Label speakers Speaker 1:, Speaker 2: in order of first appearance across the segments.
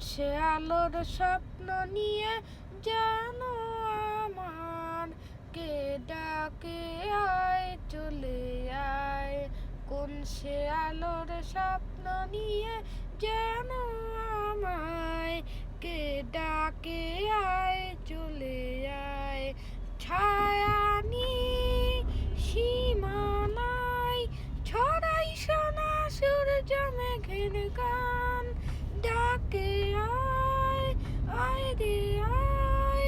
Speaker 1: সে আলোর স্বপ্ন নিয়ে জানো আমার, কে ডাকে আয় চলে আয়। কোন সে আলোর স্বপ্ন নিয়ে জানো আমায়, কে ডাকে আয় চলে আয়। ছায়া নিয়ে সীমানায় ছড়াই সোনা সূর্য মেঘের গান, ডাকে আয় আয় রে আয়।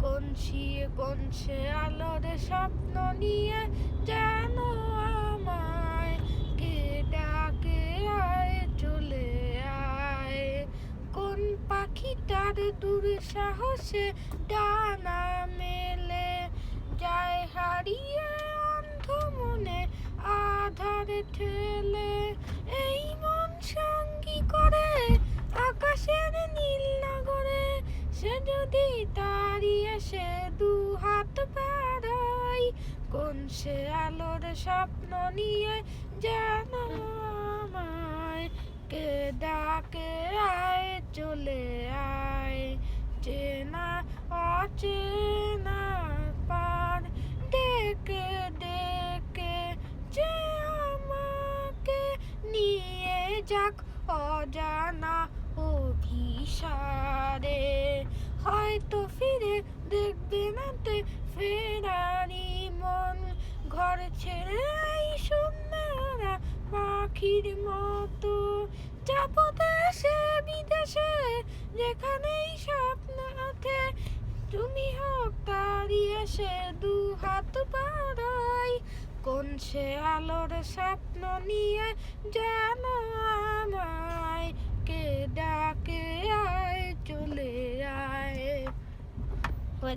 Speaker 1: কোন সে আলোর স্বপ্ন নিয়ে জানো আমায়, কে ডাকে আয় চলে আয়। কোন পাখিটার দূর সাহসে ডানা মেলে যায় হারিয়ে অন্ধ মনে আধারে ঠেলে। এই মন সঙ্গী করে আকাশের নীল নগরে, সে যদি তাড়ি এসে দু হাত বাড়ায়। কোন সে আলোর স্বপ্ন নিয়ে জানো আমায়, কে ডাকে আয় চলে আয়। চেনা অচেনা পার ডেকে ডেকে যে আমাকে নিয়ে যাক অজানা অভিসারে। হয়তো ফিরে দেখবে না তে ফেরারি মন, ঘর ছেড়ে এই শূন্যে ওরা পাখির মতো। যাবো দেশে বিদেশে যেখানেই স্বপ্ন ওঠে, তুমি হোক তাড়ি এসে দু হাত বাড়াই। কোন সে আলোর স্বপ্ন নিয়ে জানো আমায়, কে ডাকে